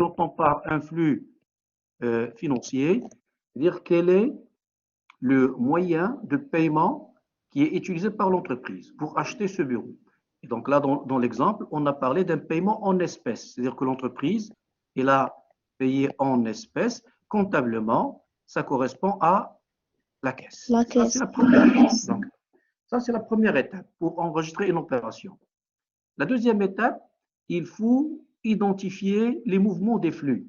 entend par un flux financier, c'est-à-dire quel est le moyen de paiement qui est utilisé par l'entreprise pour acheter ce bureau. Et donc là, dans l'exemple, on a parlé d'un paiement en espèces, c'est-à-dire que l'entreprise, elle a payé en espèces, comptablement, ça correspond à la caisse. La Ça, c'est caisse. la première étape. Donc, ça, c'est la première étape pour enregistrer une opération. La deuxième étape, il faut identifier les mouvements des flux.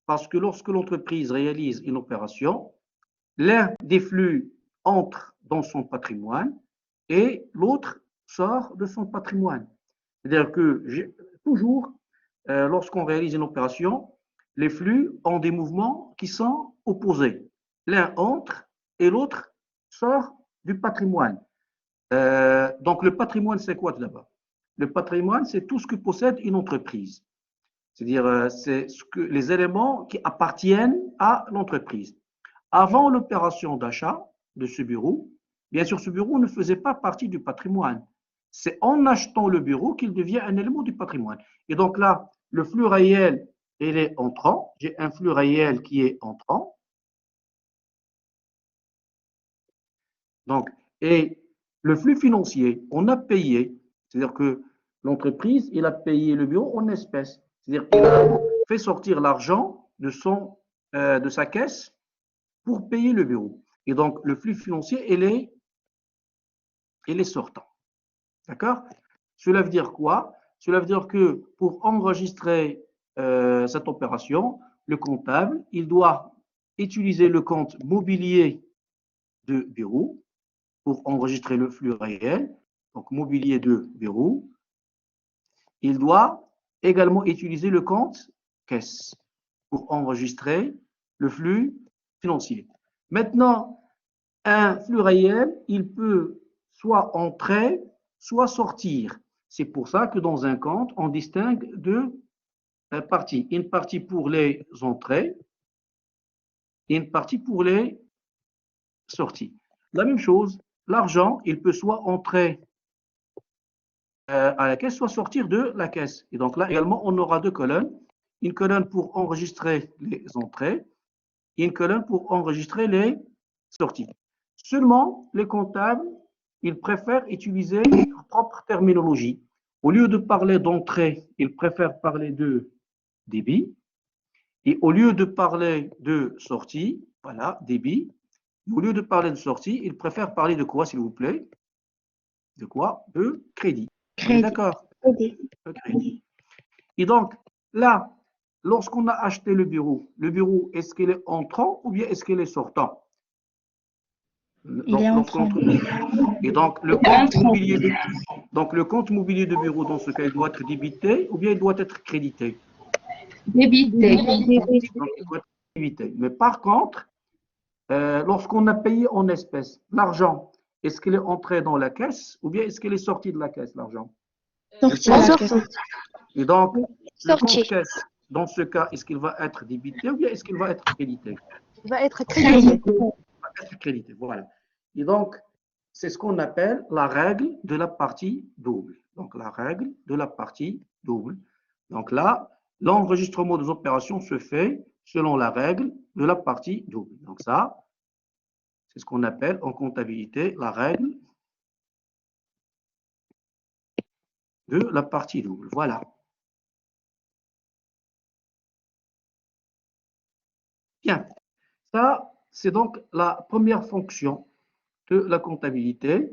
Parce que lorsque l'entreprise réalise une opération, l'un des flux entre dans son patrimoine et l'autre sort de son patrimoine. C'est-à-dire que toujours, lorsqu'on réalise une opération, les flux ont des mouvements qui sont opposés. L'un entre et l'autre sort du patrimoine. Donc le patrimoine, c'est quoi tout d'abord? Le patrimoine, c'est tout ce que possède une entreprise. C'est-à-dire, c'est les éléments qui appartiennent à l'entreprise. Avant l'opération d'achat de ce bureau, bien sûr, ce bureau ne faisait pas partie du patrimoine. C'est en achetant le bureau qu'il devient un élément du patrimoine. Et donc là, le flux réel, il est entrant. J'ai un flux réel qui est entrant. Donc, et le flux financier, on a payé, c'est-à-dire que l'entreprise, il a payé le bureau en espèces. C'est-à-dire qu'il a fait sortir l'argent de sa caisse pour payer le bureau. Et donc, le flux financier, il est sortant. D'accord? Cela veut dire quoi? Cela veut dire que pour enregistrer cette opération, le comptable, il doit utiliser le compte mobilier de bureau pour enregistrer le flux réel, donc mobilier de bureau. Il doit également utiliser le compte caisse pour enregistrer le flux financier. Maintenant, un flux réel, il peut soit entrer, soit sortir. C'est pour ça que dans un compte, on distingue deux parties. Une partie pour les entrées et une partie pour les sorties. La même chose, l'argent, il peut soit entrer à la caisse, soit sortir de la caisse. Et donc là également, on aura deux colonnes. Une colonne pour enregistrer les entrées et une colonne pour enregistrer les sorties. Seulement, les comptables, ils préfèrent utiliser leur propre terminologie. Au lieu de parler d'entrée, ils préfèrent parler de débit. Et au lieu de parler de sortie, voilà, débit. Au lieu de parler de sortie, ils préfèrent parler de quoi, s'il vous plaît? De quoi? De crédit. On est Crédit. d'accord? Crédit. De crédit. Et donc, là, lorsqu'on a acheté le bureau, est-ce qu'il est entrant ou bien est-ce qu'il est sortant? Il est entrant. Et donc, le compte mobilier de bureau, dans ce cas, il doit être débité ou bien il doit être crédité? Débité. Donc, il doit être débité. Mais par contre, lorsqu'on a payé en espèces, l'argent, est-ce qu'il est entré dans la caisse ou bien est-ce qu'il est sorti de la caisse, l'argent? Sorti. Et donc, le compte Sorti. caisse, dans ce cas, est-ce qu'il va être débité ou bien est-ce qu'il va être crédité? Il va être crédité. Il va être crédité, voilà. Et donc, c'est ce qu'on appelle la règle de la partie double. Donc, la règle de la partie double. Donc là, l'enregistrement des opérations se fait selon la règle de la partie double. Donc ça, c'est ce qu'on appelle en comptabilité la règle de la partie double. Voilà. Bien. Ça, c'est donc la première fonction de la comptabilité.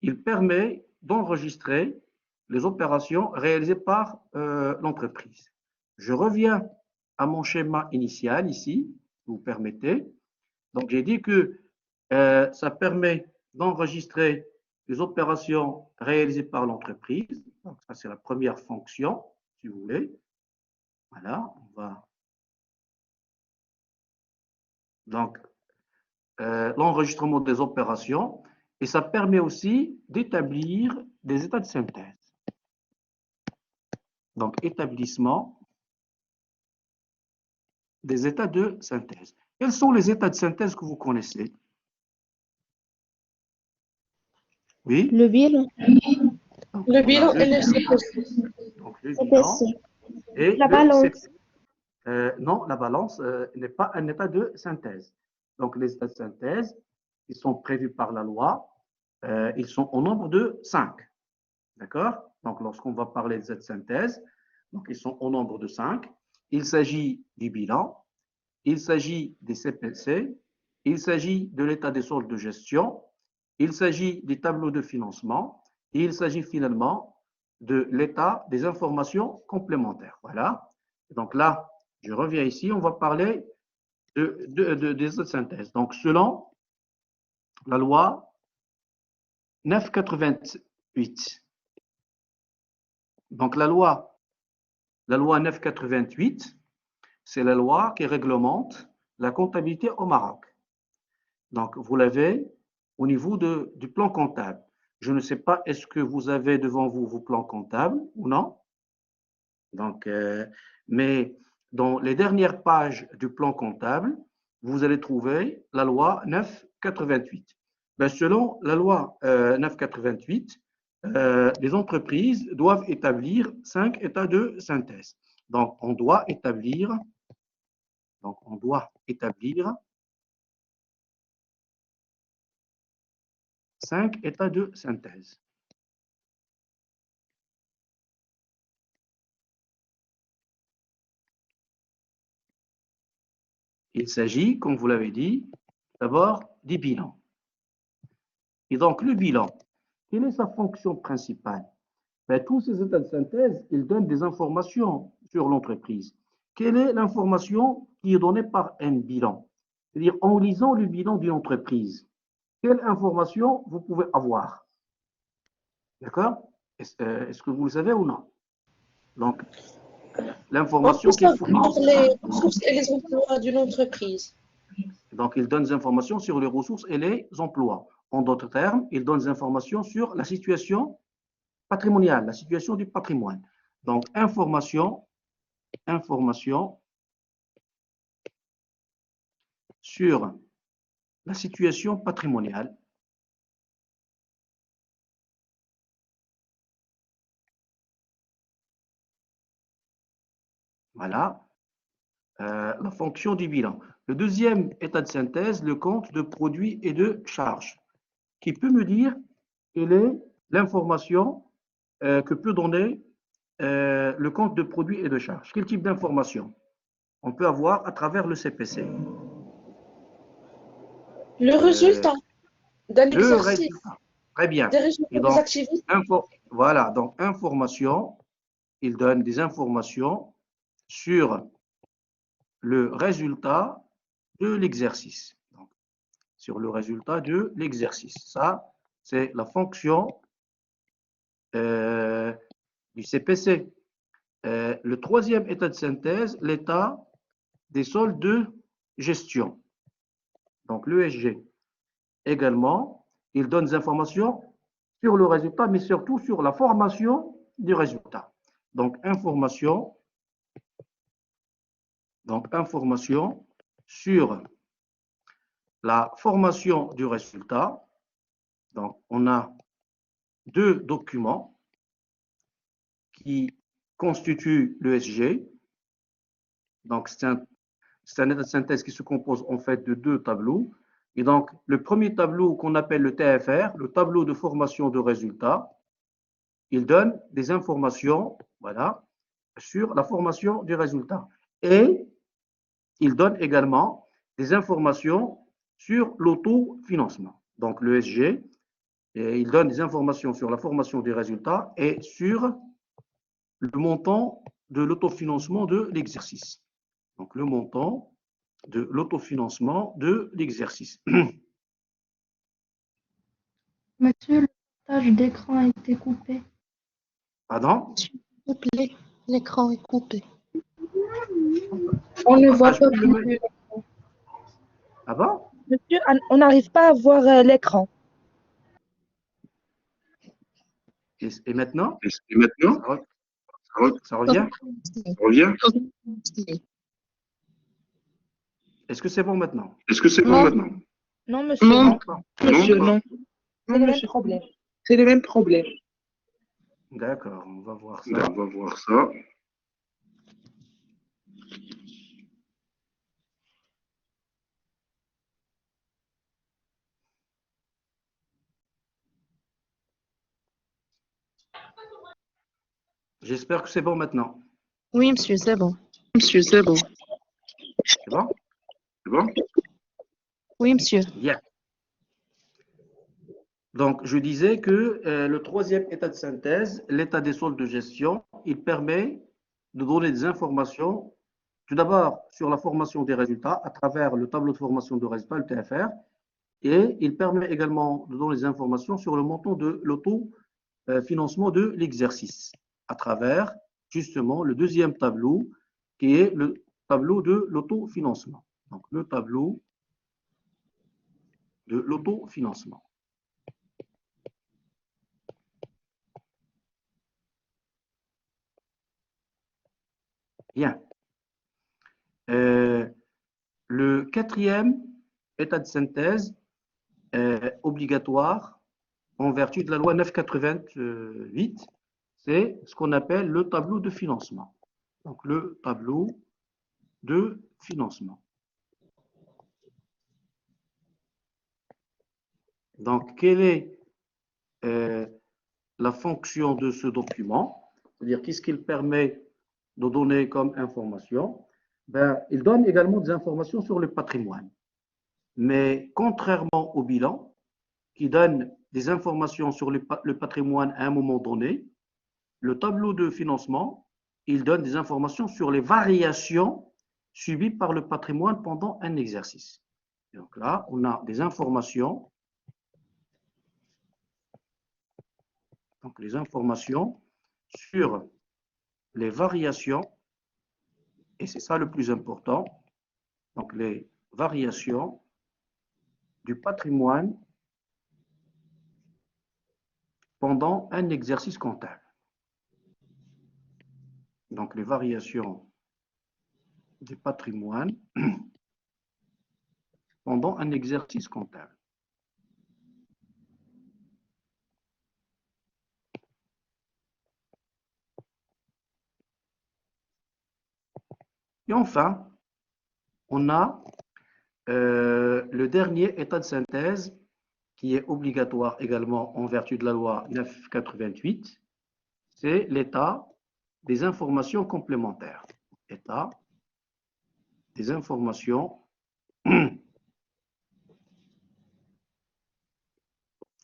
Il permet d'enregistrer les opérations réalisées par l'entreprise. Je reviens à mon schéma initial ici, si vous permettez. Donc, j'ai dit que ça permet d'enregistrer les opérations réalisées par l'entreprise. Donc, ça, c'est la première fonction, si vous voulez. Voilà, on va. Donc, l'enregistrement des opérations et ça permet aussi d'établir des états de synthèse. Donc, établissement des états de synthèse. Quels sont les états de synthèse que vous connaissez? Oui? Le bilan. Donc, Le bilan et et le CPC. donc, le bilan et La le balance. CPC. Non, la balance n'est pas un état de synthèse. Donc, les états de synthèse, ils sont prévus par la loi, ils sont au nombre de 5. D'accord? Donc, lorsqu'on va parler des états de synthèse, donc ils sont au nombre de 5. Il s'agit du bilan, il s'agit des CPC, il s'agit de l'état des soldes de gestion, il s'agit des tableaux de financement, et il s'agit finalement de l'état des informations complémentaires. Voilà. Donc là, je reviens ici, on va parler des états de synthèse. Donc, selon la loi 988, donc la loi 988, c'est la loi qui réglemente la comptabilité au Maroc. Donc, vous l'avez au niveau du plan comptable. Je ne sais pas, est-ce que vous avez devant vous vos plans comptables ou non? Donc, mais dans les dernières pages du plan comptable, vous allez trouver la loi 988. Ben, selon la loi 988, les entreprises doivent établir 5 états de synthèse. Donc, on doit établir 5 états de synthèse. Il s'agit, comme vous l'avez dit, d'abord des bilans. Et donc, le bilan, quelle est sa fonction principale? Ben, tous ces états de synthèse, ils donnent des informations sur l'entreprise. Quelle est l'information qui est donnée par un bilan? C'est-à-dire, en lisant le bilan d'une entreprise, quelle information vous pouvez avoir? D'accord? Est-ce que vous le savez ou non? Donc, On l'information peut qu'il faut... savoir les ressources et les emplois d'une entreprise. Donc, il donne des informations sur les ressources et les emplois. En d'autres termes, il donne des informations sur la situation patrimoniale, la situation du patrimoine. Donc, information sur la situation patrimoniale. Voilà, la fonction du bilan. Le deuxième état de synthèse, le compte de produits et de charges, qui peut me dire quelle est l'information que peut donner le compte de produits et de charges. Quel type d'information on peut avoir à travers le CPC? Le résultat d'un Le exercice, résultat. Très bien. des Et résultats des donc, activités. voilà, donc information, il donne des informations sur le résultat de l'exercice. Sur le résultat de l'exercice. Ça, c'est la fonction du CPC. Le troisième état de synthèse, l'état des soldes de gestion. Donc, l'ESG. Également, il donne des informations sur le résultat, mais surtout sur la formation du résultat. Donc, information sur la formation du résultat. Donc, on a deux documents qui constituent l'ESG. Donc, c'est un état de synthèse qui se compose en fait de deux tableaux. Et donc, le premier tableau qu'on appelle le TFR, le tableau de formation de résultats, il donne des informations, voilà, sur la formation du résultat. Et il donne également des informations sur l'autofinancement. Donc, l'ESG, il donne des informations sur la formation des résultats et sur le montant de l'autofinancement de l'exercice. Donc, le montant de l'autofinancement de l'exercice. Monsieur, le partage d'écran a été coupé. Pardon? S'il vous plaît, l'écran est coupé. On ne voit Partage pas plus plus. Ah bon? Monsieur, on n'arrive pas à voir l'écran. Et maintenant? Et maintenant, Ça revient? revient. Est-ce que c'est bon maintenant? Est-ce que c'est bon Non. maintenant? Non, monsieur, Non. non. Monsieur, Non, c'est le même monsieur. problème. C'est le même problème. D'accord, on va voir ça. On va voir ça. J'espère que c'est bon maintenant. Oui, monsieur, c'est bon. Monsieur, c'est bon. C'est bon? C'est bon? Oui, monsieur. Bien. Donc, je disais que le troisième état de synthèse, l'état des soldes de gestion, il permet de donner des informations, tout d'abord sur la formation des résultats à travers le tableau de formation de résultats, le TFR, et il permet également de donner des informations sur le montant de l'autofinancement de l'exercice à travers justement le deuxième tableau qui est le tableau de l'autofinancement. Donc, le tableau de l'autofinancement. Bien. Le quatrième état de synthèse obligatoire en vertu de la loi 988, c'est ce qu'on appelle le tableau de financement. Donc, le tableau de financement. Donc, quelle est la fonction de ce document? C'est-à-dire, qu'est-ce qu'il permet de donner comme information? Ben, il donne également des informations sur le patrimoine. Mais contrairement au bilan, qui donne des informations sur le patrimoine à un moment donné, le tableau de financement, il donne des informations sur les variations subies par le patrimoine pendant un exercice. Donc là, on a des informations. Donc les informations sur les variations, et c'est ça le plus important, donc les variations du patrimoine pendant un exercice comptable. Donc les variations du patrimoine pendant un exercice comptable. Et enfin, on a le dernier état de synthèse qui est obligatoire également en vertu de la loi 988, c'est l'état des informations complémentaires. État des informations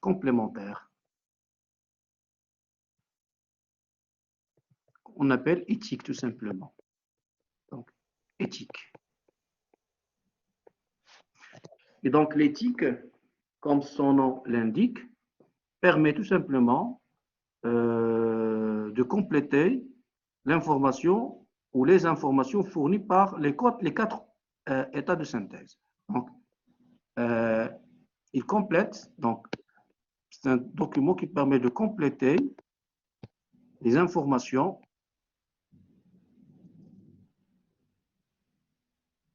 complémentaires. On appelle éthique tout simplement. Donc, éthique. Et donc, l'éthique, comme son nom l'indique, permet tout simplement de compléter l'information ou les informations fournies par les quatre états de synthèse. Donc, il complète, donc, c'est un document qui permet de compléter les informations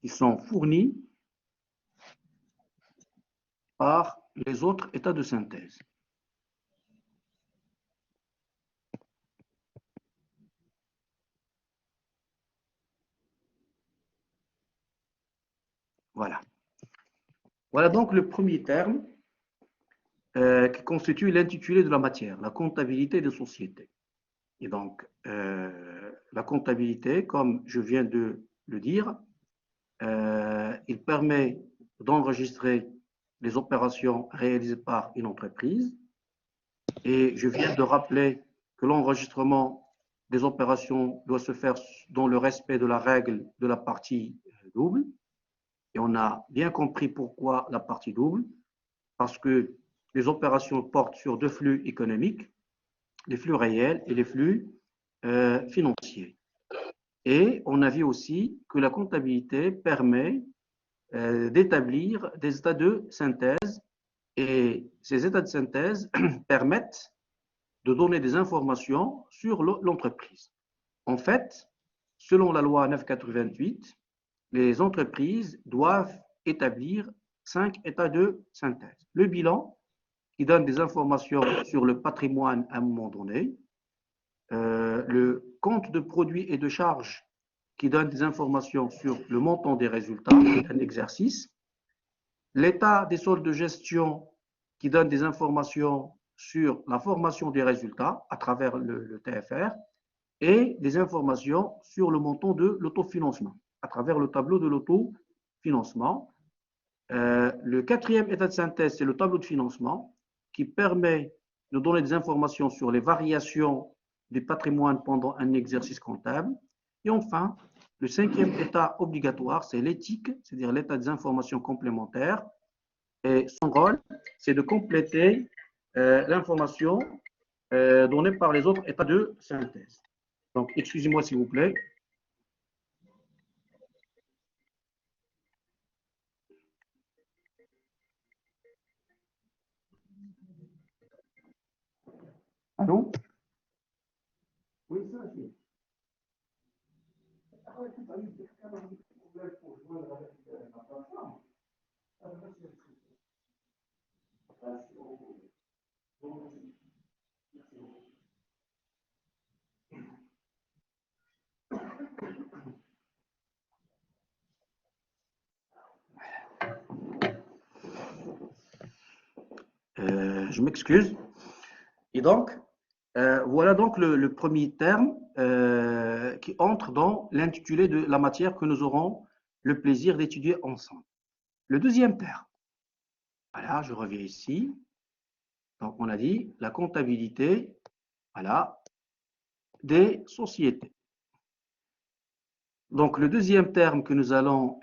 qui sont fournies par les autres états de synthèse. Voilà. Voilà donc le premier terme qui constitue l'intitulé de la matière, la comptabilité des sociétés. Et donc, la comptabilité, comme je viens de le dire, il permet d'enregistrer les opérations réalisées par une entreprise. Et je viens de rappeler que l'enregistrement des opérations doit se faire dans le respect de la règle de la partie double. Et on a bien compris pourquoi la partie double, parce que les opérations portent sur deux flux économiques, les flux réels et les flux financiers. Et on a vu aussi que la comptabilité permet d'établir des états de synthèse, et ces états de synthèse permettent de donner des informations sur l'entreprise. En fait, selon la loi 988, les entreprises doivent établir 5 états de synthèse. Le bilan, qui donne des informations sur le patrimoine à un moment donné, le compte de produits et de charges, qui donne des informations sur le montant des résultats d'un exercice, l'état des soldes de gestion, qui donne des informations sur la formation des résultats à travers le TFR et des informations sur le montant de l'autofinancement à travers le tableau de l'autofinancement. Le quatrième état de synthèse, c'est le tableau de financement qui permet de donner des informations sur les variations du patrimoine pendant un exercice comptable. Et enfin, le cinquième état obligatoire, c'est l'éthique, c'est-à-dire l'état des informations complémentaires. Et son rôle, c'est de compléter l'information donnée par les autres états de synthèse. Donc, excusez-moi s'il vous plaît. Allô? Oui, ça, c'est. Je m'excuse. Et donc, voilà donc le premier terme qui entre dans l'intitulé de la matière que nous aurons le plaisir d'étudier ensemble. Le deuxième terme, voilà, je reviens ici. Donc, on a dit la comptabilité, voilà, des sociétés. Donc, le deuxième terme que nous allons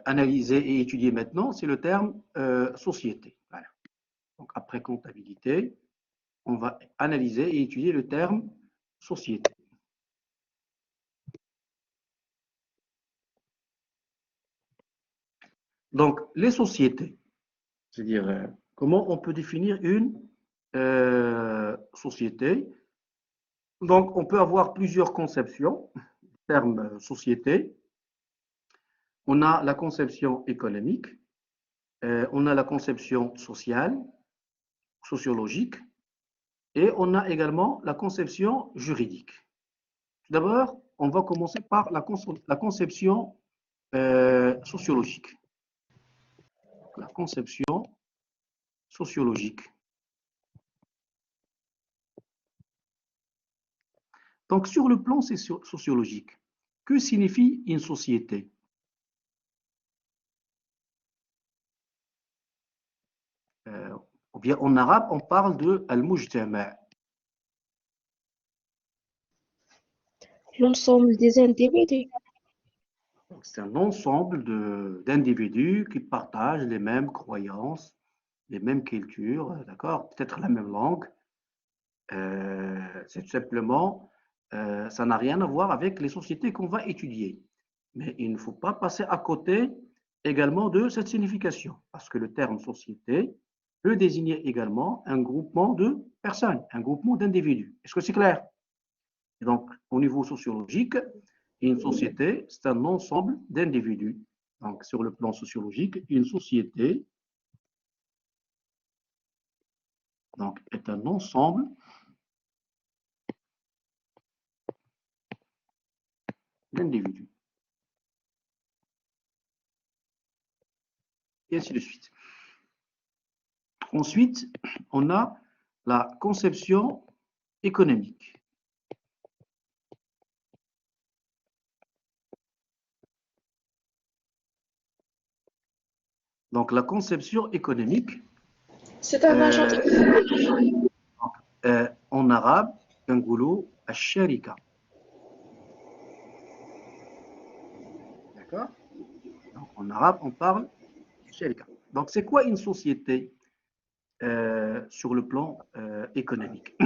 analyser et étudier maintenant, c'est le terme société. Voilà. Donc, après comptabilité, on va analyser et étudier le terme société. Donc, les sociétés, c'est-à-dire comment on peut définir une société. Donc, on peut avoir plusieurs conceptions, terme société. On a la conception économique, on a la conception sociale, sociologique, et on a également la conception juridique. Tout d'abord, on va commencer par la conception sociologique. La conception sociologique. Donc, sur le plan sociologique, que signifie une société? Ou bien en arabe, on parle de al-mujtama'. L'ensemble des individus. C'est un ensemble d'individus qui partagent les mêmes croyances, les mêmes cultures, d'accord, peut-être la même langue. C'est tout simplement, ça n'a rien à voir avec les sociétés qu'on va étudier. Mais il ne faut pas passer à côté également de cette signification, parce que le terme société peut désigner également un groupement de personnes, un groupement d'individus. Est-ce que c'est clair? Et donc, au niveau sociologique, une société, c'est un ensemble d'individus. Donc, sur le plan sociologique, une société donc, est un ensemble d'individus. Et ainsi de suite. Ensuite, on a la conception économique. Donc, la conception économique, C'est un agent en arabe, kangoulou al-sharika. D'accord? Donc, en arabe, on parle sharika. Donc, c'est quoi une société sur le plan économique?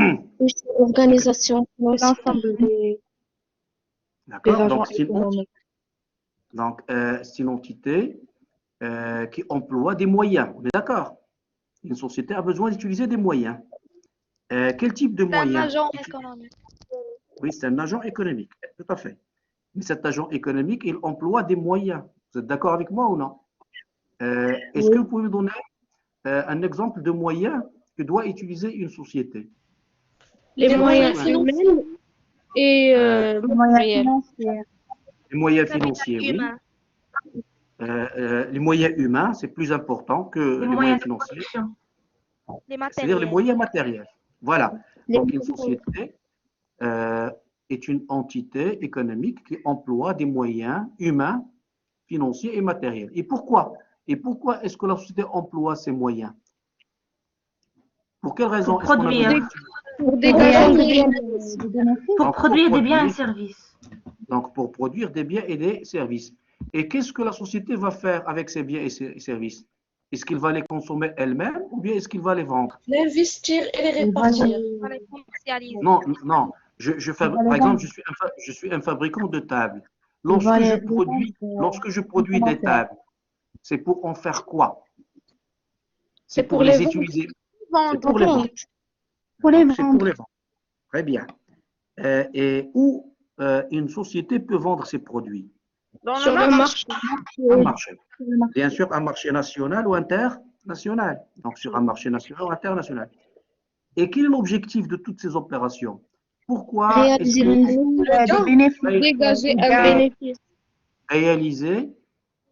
Organisation, l'ensemble des D'accord? agents Donc, économiques. c'est une entité qui emploie des moyens. On est d'accord? Une société a besoin d'utiliser des moyens. Quel type de moyens? Un agent économique. Oui, c'est un agent économique, tout à fait. Mais cet agent économique, il emploie des moyens. Vous êtes d'accord avec moi ou non? Est-ce que vous pouvez me donner un exemple de moyens que doit utiliser une société? Les moyens humains et matériels. Les moyens financiers, oui. Humain. Les moyens humains, c'est plus important que les moyens financiers. c'est-à-dire les moyens matériels. Voilà. Donc, une société est une entité économique qui emploie des moyens humains, financiers et matériels. Et pourquoi? Et pourquoi est-ce que la société emploie ces moyens? Pour quelle raison est-ce qu'on a besoin Pour des raisons de bien. Pour produire des biens et services. Donc, pour produire des biens et des services. Et qu'est-ce que la société va faire avec ces biens et ces services? Est-ce qu'il va les consommer elle-même ou bien est-ce qu'il va les vendre? L'investir et les répartir. Non, non. Par exemple, je suis un fabricant de tables. Lorsque je produis des tables, c'est pour en faire quoi? C'est pour les utiliser. C'est pour les vendre. C'est pour les vendre. Très bien. Et où une société peut vendre ses produits? Sur le marché. Un marché. Bien sûr, un marché national ou international. Donc, sur un marché national ou international. Et quel est l'objectif de toutes ces opérations? Pourquoi est-ce que Dégager un bénéfice. réaliser?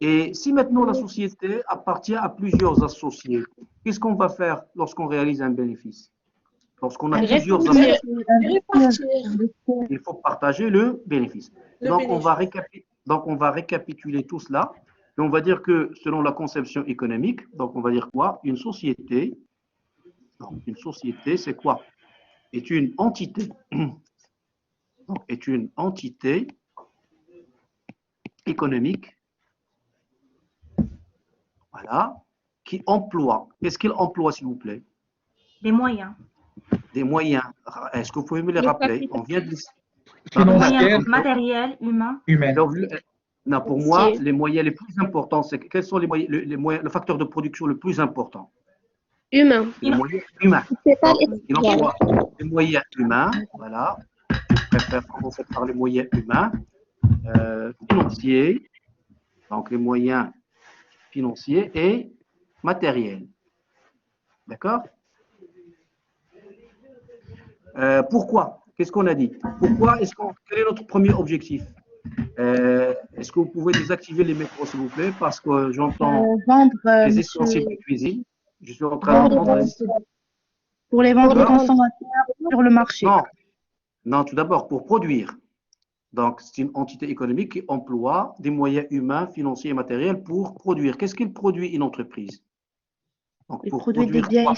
Et si maintenant la société appartient à plusieurs associés, qu'est-ce qu'on va faire lorsqu'on réalise un bénéfice? Lorsqu'on a plusieurs associés, il faut partager le bénéfice. Donc, on va récapituler tout cela. Et on va dire que selon la conception économique, donc on va dire quoi? Une société, c'est quoi? Est une entité. Donc, est une entité économique, voilà, qui emploie. Qu'est-ce qu'il emploie, s'il vous plaît? Des moyens. Des moyens. Est-ce que vous pouvez me les rappeler? On vient de Des moyens matériels, humains. Non, pour moi, les moyens les plus importants, c'est quels sont les moyens, le facteur de production le plus important? Humain. Les moyens humains. Donc, il emploie les moyens humains, voilà. Je préfère commencer par les moyens humains, financiers, donc les moyens financiers et matériels. D'accord? Pourquoi? Qu'est-ce qu'on a dit? Quel est notre premier objectif? Est-ce que vous pouvez désactiver les micros, s'il vous plaît? Parce que j'entends les ustensiles de cuisine. Je suis en train d'entendre les... Pour les vendre aux consommateurs sur le marché. Non, tout d'abord, pour produire. Donc, c'est une entité économique qui emploie des moyens humains, financiers et matériels pour produire. Qu'est-ce qu'il produit une entreprise? Donc, pour produire quoi?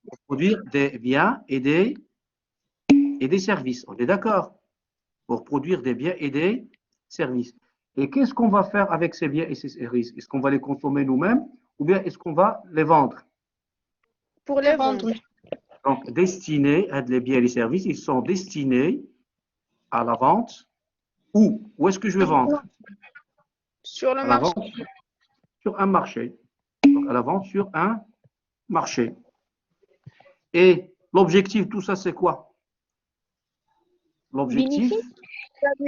Pour produire des biens et des services. On est d'accord? Pour produire des biens et des services. Et qu'est-ce qu'on va faire avec ces biens et ces services? Est-ce qu'on va les consommer nous-mêmes ou bien est-ce qu'on va les vendre? Pour les vendre. Donc, destinés à les biens et les services, ils sont destinés à la vente. Où est-ce que je vais vendre? Sur le À la marché. vente sur un marché. Donc, à la vente sur un marché. Et l'objectif de tout ça, c'est quoi? L'objectif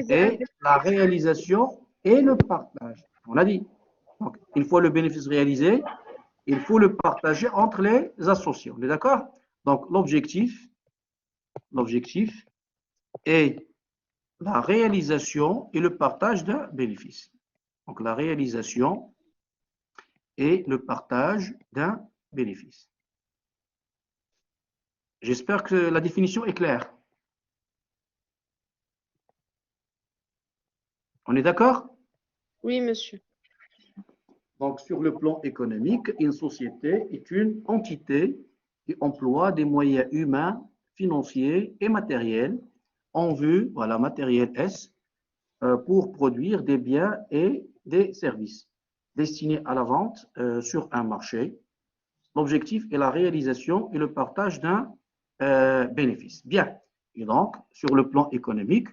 est la réalisation et le partage. On l'a dit. Donc, une fois le bénéfice réalisé, il faut le partager entre les associés. On est d'accord? Donc, l'objectif est la réalisation et le partage d'un bénéfice. Donc, la réalisation et le partage d'un bénéfice. J'espère que la définition est claire. On est d'accord? Oui, monsieur. Donc, sur le plan économique, une société est une entité qui emploie des moyens humains, financiers et matériels en vue, voilà, matériel S, pour produire des biens et des services destinés à la vente sur un marché. L'objectif est la réalisation et le partage d'un bénéfice. Bien. Et donc, sur le plan économique,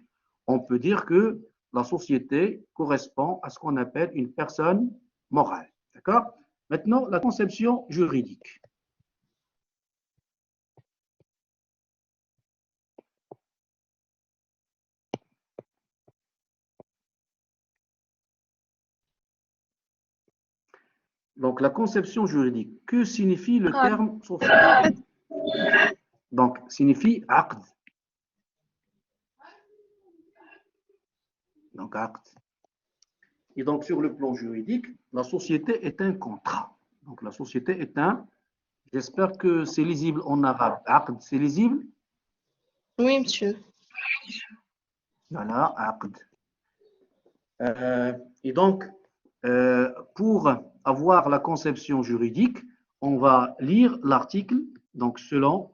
on peut dire que la société correspond à ce qu'on appelle une personne morale. D'accord? Maintenant, la conception juridique. Donc, la conception juridique. Que signifie le terme social? Donc, signifie aqd. Donc, aqd. Et donc, sur le plan juridique, la société est un contrat. Donc, la société est un J'espère que c'est lisible en arabe. Aqd, c'est lisible? Oui, monsieur. Voilà, aqd. Et donc, pour avoir la conception juridique, on va lire l'article, donc selon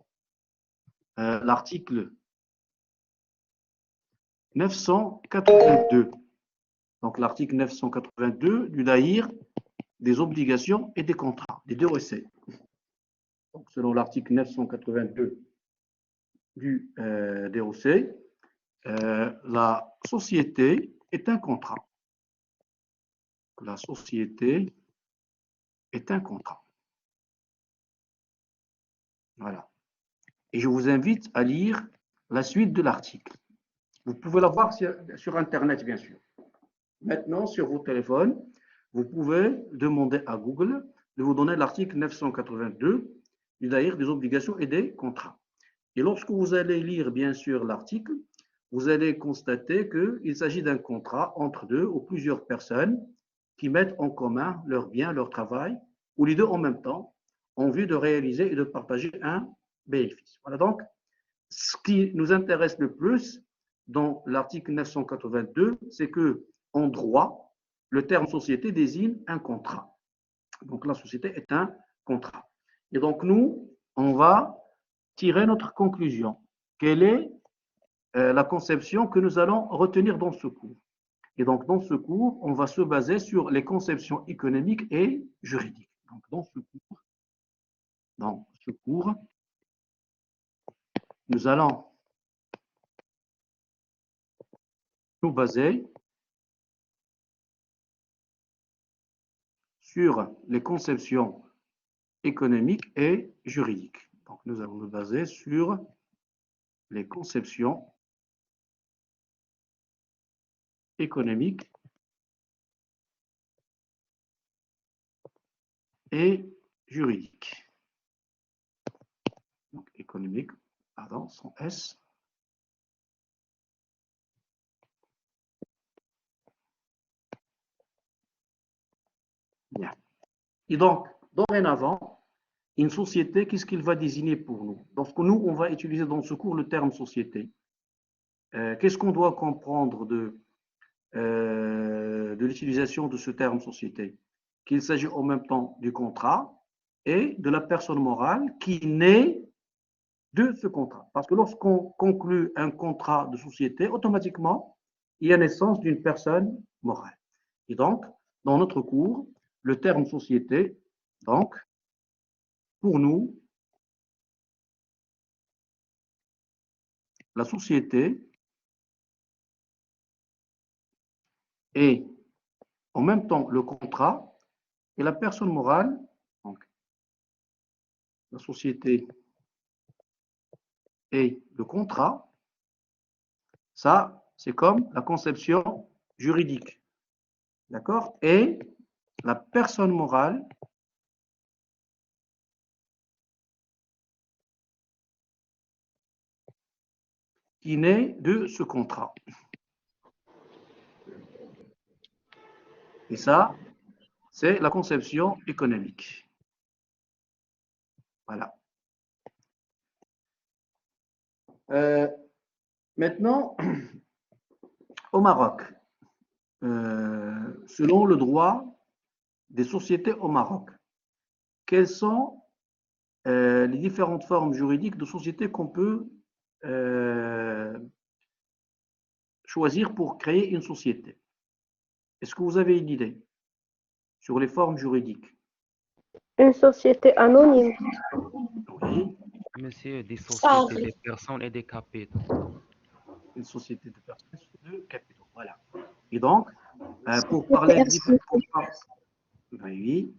l'article 982. Donc l'article 982 du Daïr des obligations et des contrats, des deux recettes. Donc selon l'article 982 du DOC, la société est un contrat. La société est un contrat. Voilà. Et je vous invite à lire la suite de l'article. Vous pouvez la voir sur Internet, bien sûr. Maintenant, sur vos téléphones, vous pouvez demander à Google de vous donner l'article 982 du Daïr des obligations et des contrats. Et lorsque vous allez lire, bien sûr, l'article, vous allez constater qu'il s'agit d'un contrat entre deux ou plusieurs personnes qui mettent en commun leurs biens, leur travail, ou les deux en même temps, en vue de réaliser et de partager un bénéfice. Voilà donc ce qui nous intéresse le plus dans l'article 982, c'est que en droit, le terme société désigne un contrat. Donc la société est un contrat. Et donc nous, on va tirer notre conclusion. Quelle est la conception que nous allons retenir dans ce cours? Et donc dans ce cours, on va se baser sur les conceptions économiques et juridiques. Donc dans ce cours, nous allons nous baser sur les conceptions économiques et juridiques. Donc, nous allons nous baser sur les conceptions économiques et juridiques. Donc, économique, pardon, sans S. Bien. Et donc, dorénavant, une société, qu'est-ce qu'il va désigner pour nous? Lorsque nous, on va utiliser dans ce cours le terme société, qu'est-ce qu'on doit comprendre de l'utilisation de ce terme société? Qu'il s'agit en même temps du contrat et de la personne morale qui naît de ce contrat. Parce que lorsqu'on conclut un contrat de société, automatiquement, il y a naissance d'une personne morale. Et donc, dans notre cours, le terme société, donc, pour nous, la société est en même temps le contrat et la personne morale, donc, la société et le contrat, ça, c'est comme la conception juridique. D'accord? Et la personne morale, qui naît de ce contrat. Et ça, c'est la conception économique. Voilà. Maintenant, au Maroc, selon le droit des sociétés au Maroc, quelles sont les différentes formes juridiques de société qu'on peut choisir pour créer une société? Est-ce que vous avez une idée sur les formes juridiques? Une société anonyme. Oui, Monsieur, des Ça sociétés, arrive. des personnes et des capitaux. une société de personnes de capitaux. Voilà. Et donc, pour parler des oui.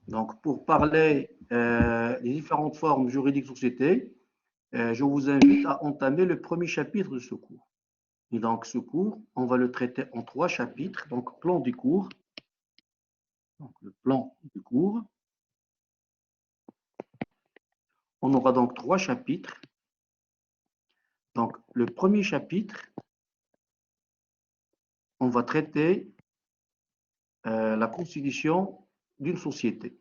Donc, pour parler des différentes formes juridiques de société, je vous invite à entamer le premier chapitre de ce cours. Et donc, ce cours, on va le traiter en 3 chapitres. Donc, plan du cours. Donc, le plan du cours. On aura donc 3 chapitres. Donc, le premier chapitre, on va traiter la constitution d'une société.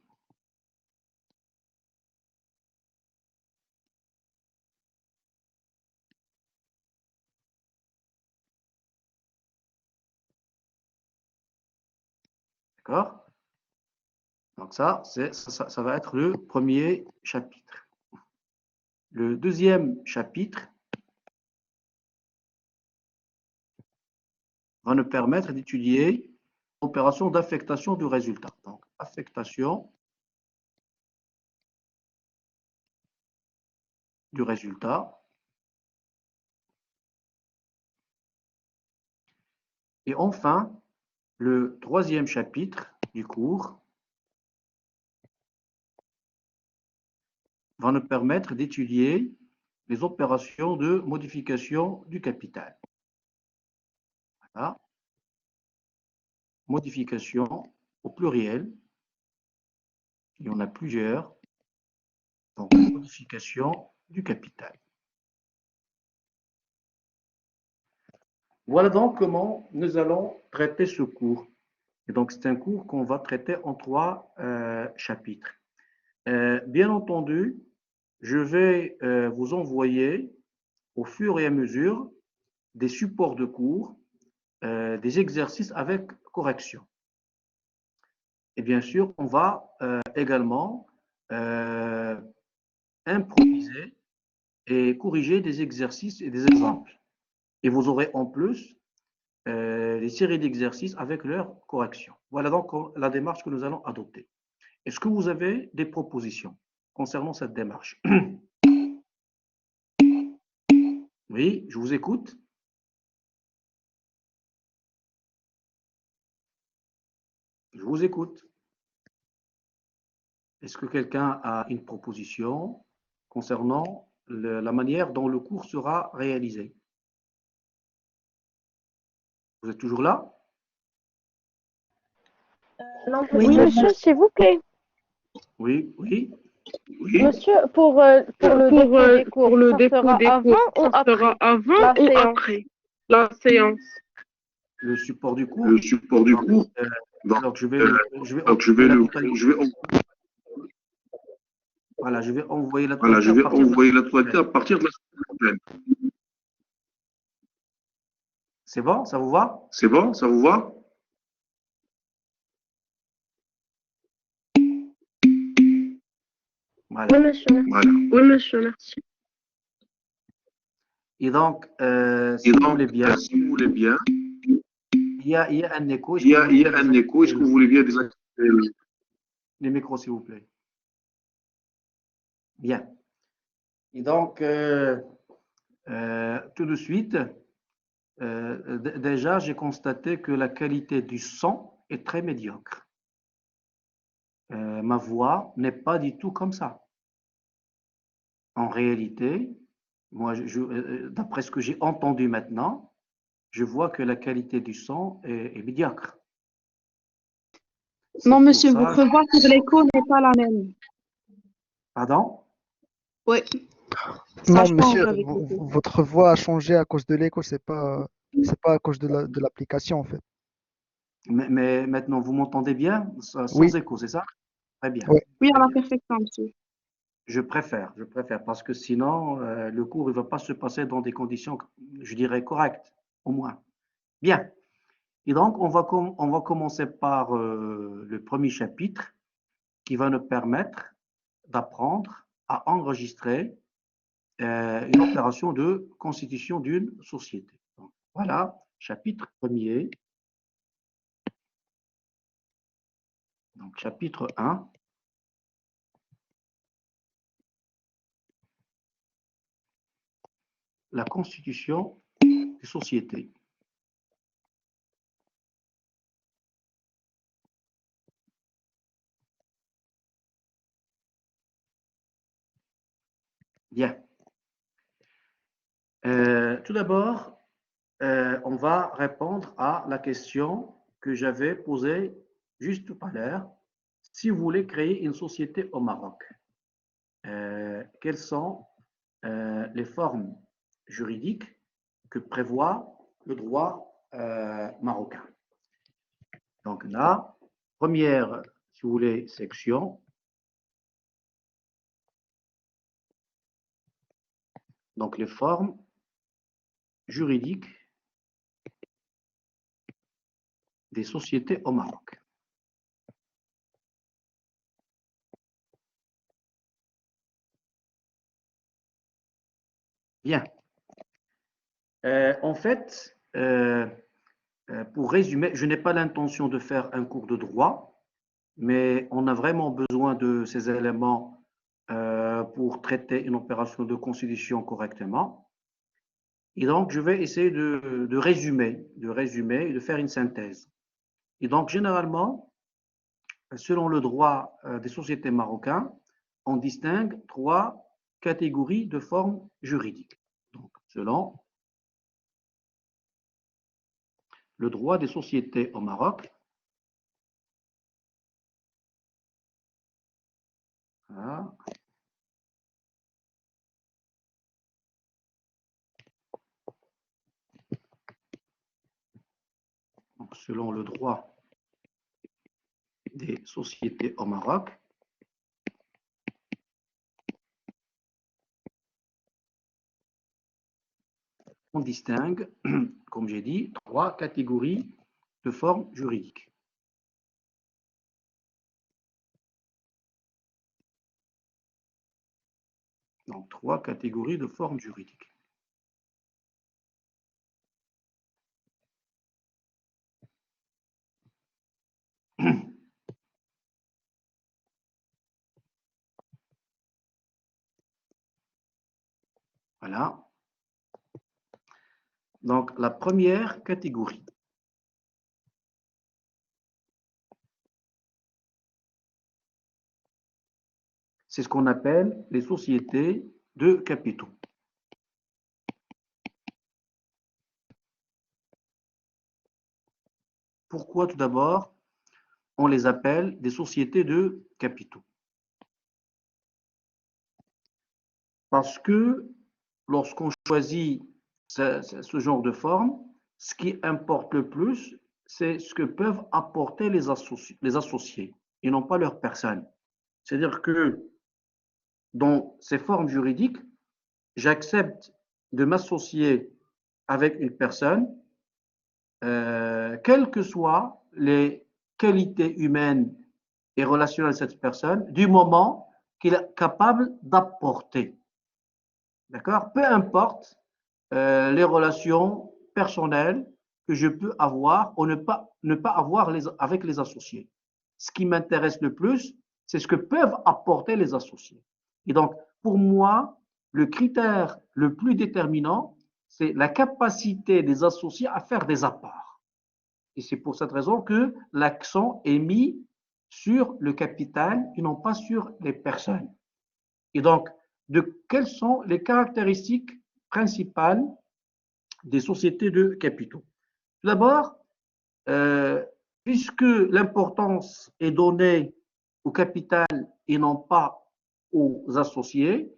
D'accord? Donc ça va être le premier chapitre. Le deuxième chapitre va nous permettre d'étudier l'opération d'affectation du résultat. Donc, affectation du résultat. Et enfin, le troisième chapitre du cours va nous permettre d'étudier les opérations de modification du capital. Voilà. Modification au pluriel. Il y en a plusieurs. Donc, modification du capital. Voilà donc comment nous allons traiter ce cours. Et donc, c'est un cours qu'on va traiter en 3 chapitres. Bien entendu, je vais vous envoyer au fur et à mesure des supports de cours, des exercices avec correction. Et bien sûr, on va également improviser et corriger des exercices et des exemples. Et vous aurez en plus les séries d'exercices avec leur correction. Voilà donc la démarche que nous allons adopter. Est-ce que vous avez des propositions concernant cette démarche? Oui, je vous écoute. Je vous écoute. Est-ce que quelqu'un a une proposition concernant la manière dont le cours sera réalisé? Vous êtes toujours là? Oui, monsieur, s'il vous plaît. Oui, oui. Oui. Monsieur, pour le dépôt des cours, Pour le ça dépôt sera des avant cours, ou ça sera après avant la ou séance? après la séance? Le support du cours. Le support du cours. Donc, je vais Donc, envoyer la totalité. voilà, je vais envoyer la voilà, totalité je à vais partir de envoyer la la totalité à partir de la semaine prochaine. C'est bon? Ça vous va? C'est bon, ça vous va? Voilà. Oui, monsieur. Voilà. Oui, monsieur, merci. Et donc, si Et vous donc, voulez bien, si vous voulez bien, il y a un écho. Est-ce il que y vous a, voulez il y bien a un écho. Est-ce que désactiver vous voulez bien désactiver les micros, s'il vous plaît? Bien. Et donc, tout de suite, déjà, j'ai constaté que la qualité du son est très médiocre. Ma voix n'est pas du tout comme ça. En réalité, moi, d'après ce que j'ai entendu maintenant, je vois que la qualité du son est médiocre. C'est Non, pour monsieur, ça- votre voix sur l'écho n'est pas la même. Pardon? Oui. Non, Ça monsieur, change avec le temps. votre voix a changé à cause de l'écho, c'est pas à cause de l'application en fait. Mais maintenant, vous m'entendez bien, sans Oui. écho, c'est ça? Très bien. Ouais. Oui, à Très la bien. perfection, monsieur. Je préfère, parce que sinon, le cours ne va pas se passer dans des conditions, je dirais, correctes, au moins. Bien. Et donc, on va commencer par le premier chapitre qui va nous permettre d'apprendre à enregistrer une opération de constitution d'une société. Donc, voilà, chapitre premier. Donc, chapitre 1. La constitution des sociétés. Bien. Tout d'abord, on va répondre à la question que j'avais posée juste tout à l'heure. Si vous voulez créer une société au Maroc, quelles sont les formes juridiques que prévoit le droit marocain? Donc là, première, si vous voulez, section. Donc les formes juridiques des sociétés au Maroc. Bien. En fait, pour résumer, je n'ai pas l'intention de faire un cours de droit, mais on a vraiment besoin de ces éléments pour traiter une opération de constitution correctement. Et donc, je vais essayer de résumer et de faire une synthèse. Et donc, généralement, selon le droit des sociétés marocaines, on distingue 3 catégories de formes juridiques. Donc, selon le droit des sociétés au Maroc, voilà. Donc, selon le droit des sociétés au Maroc, on distingue, comme j'ai dit, 3 catégories de formes juridiques. Donc, 3 catégories de formes juridiques. Voilà. Donc, la première catégorie, c'est ce qu'on appelle les sociétés de capitaux. Pourquoi tout d'abord on les appelle des sociétés de capitaux? Parce que lorsqu'on choisit ce genre de forme, ce qui importe le plus, c'est ce que peuvent apporter les associés et non pas leur personne. C'est-à-dire que dans ces formes juridiques, j'accepte de m'associer avec une personne, quelles que soient les qualités humaines et relationnelles de cette personne, du moment qu'il est capable d'apporter. D'accord? Peu importe les relations personnelles que je peux avoir ou ne pas avoir avec les associés. Ce qui m'intéresse le plus, c'est ce que peuvent apporter les associés. Et donc, pour moi, le critère le plus déterminant, c'est la capacité des associés à faire des apports. Et c'est pour cette raison que l'accent est mis sur le capital et non pas sur les personnes. Et donc, quelles sont les caractéristiques principales des sociétés de capitaux? Tout d'abord, puisque l'importance est donnée au capital et non pas aux associés,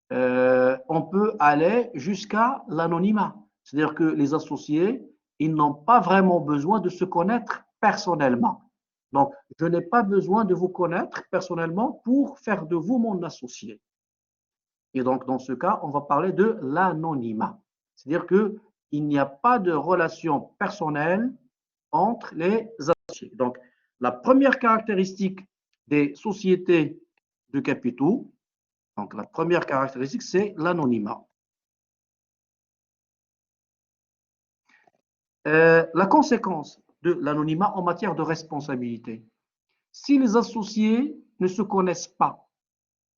on peut aller jusqu'à l'anonymat. C'est-à-dire que les associés, ils n'ont pas vraiment besoin de se connaître personnellement. Donc, je n'ai pas besoin de vous connaître personnellement pour faire de vous mon associé. Et donc, dans ce cas, on va parler de l'anonymat. C'est-à-dire qu'il n'y a pas de relation personnelle entre les associés. Donc, la première caractéristique des sociétés de capitaux, donc la première caractéristique, c'est l'anonymat. La conséquence de l'anonymat en matière de responsabilité. Si les associés ne se connaissent pas,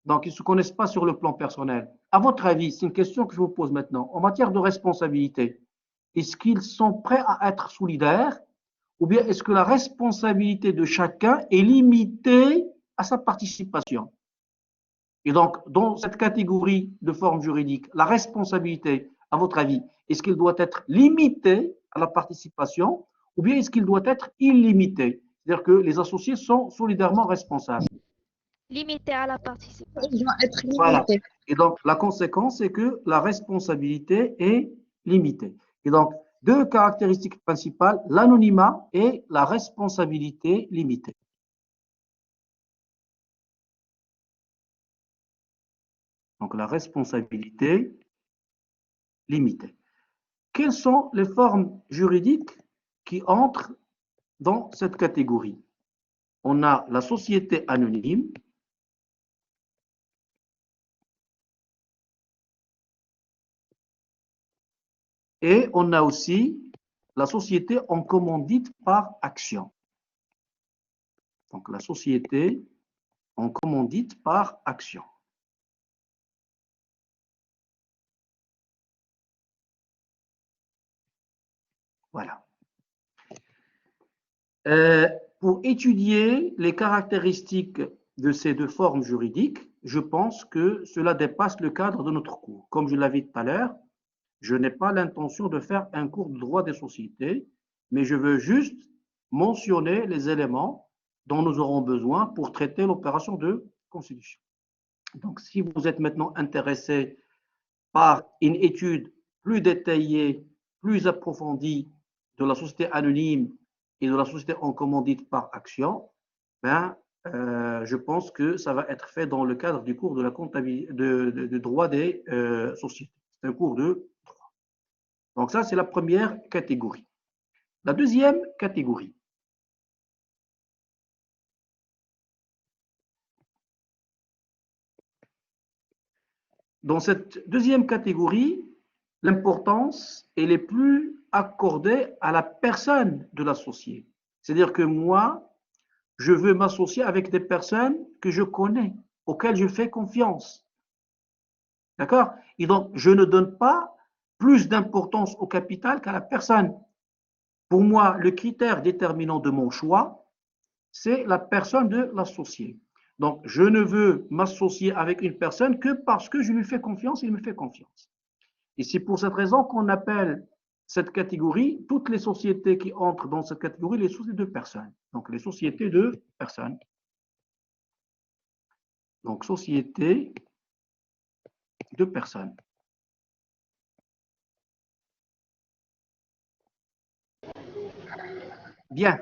donc ils ne se connaissent pas sur le plan personnel, à votre avis, c'est une question que je vous pose maintenant, en matière de responsabilité, est-ce qu'ils sont prêts à être solidaires ou bien est-ce que la responsabilité de chacun est limitée à sa participation? Et donc, dans cette catégorie de forme juridique, la responsabilité, à votre avis, est-ce qu'elle doit être limitée à la participation ou bien est-ce qu'il doit être illimité? C'est-à-dire que les associés sont solidairement responsables. Limité à la participation. Il doit être limité. Voilà. Et donc, la conséquence, c'est que la responsabilité est limitée. Et donc, 2 caractéristiques principales, l'anonymat et la responsabilité limitée. Donc, la responsabilité limitée. Quelles sont les formes juridiques qui entrent dans cette catégorie? On a la société anonyme, Et on a aussi la société en commandite par action. Donc, la société en commandite par action. Voilà. Pour étudier les caractéristiques de ces deux formes juridiques, je pense que cela dépasse le cadre de notre cours. Comme je l'avais dit tout à l'heure, je n'ai pas l'intention de faire un cours de droit des sociétés, mais je veux juste mentionner les éléments dont nous aurons besoin pour traiter l'opération de constitution. Donc, si vous êtes maintenant intéressé par une étude plus détaillée, plus approfondie de la société anonyme et de la société en commandite par action, je pense que ça va être fait dans le cadre du cours de la comptabilité, de droit des sociétés. C'est un cours de droit. Donc ça, c'est la première catégorie. La deuxième catégorie. Dans cette deuxième catégorie, l'importance elle est plus accordée à la personne de l'associé. C'est-à-dire que moi, je veux m'associer avec des personnes que je connais, auxquelles je fais confiance. D'accord? Et donc, je ne donne pas plus d'importance au capital qu'à la personne. Pour moi, le critère déterminant de mon choix, c'est la personne de l'associé. Donc, je ne veux m'associer avec une personne que parce que je lui fais confiance, il me fait confiance. Et c'est pour cette raison qu'on appelle cette catégorie, toutes les sociétés qui entrent dans cette catégorie, les sociétés de personnes. Donc, les sociétés de personnes. Donc, sociétés de personnes. Bien.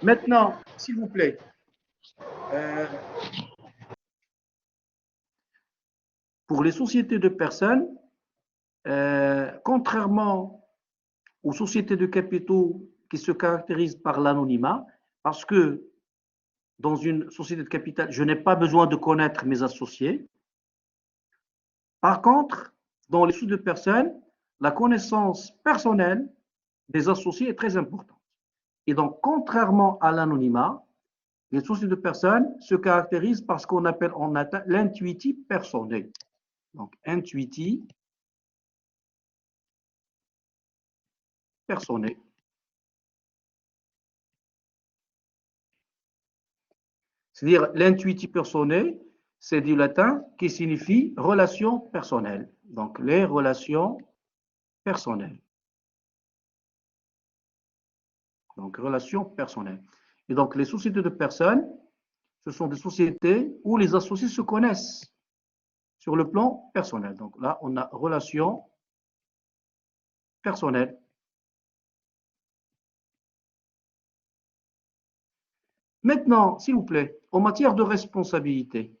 Maintenant, s'il vous plaît, pour les sociétés de personnes, contrairement aux sociétés de capitaux qui se caractérisent par l'anonymat, parce que dans une société de capital, je n'ai pas besoin de connaître mes associés. Par contre, dans les sociétés de personnes, la connaissance personnelle des associés est très importante. Et donc, contrairement à l'anonymat, les sociétés de personnes se caractérisent par ce qu'on appelle en latin l'intuiti personae. Donc, intuiti personae. C'est-à-dire, l'intuiti personae, c'est du latin qui signifie relation personnelle. Donc, les relations personnelles. Donc, relations personnelles. Et donc, les sociétés de personnes, ce sont des sociétés où les associés se connaissent sur le plan personnel. Donc là, on a relations personnelles. Maintenant, s'il vous plaît, en matière de responsabilité,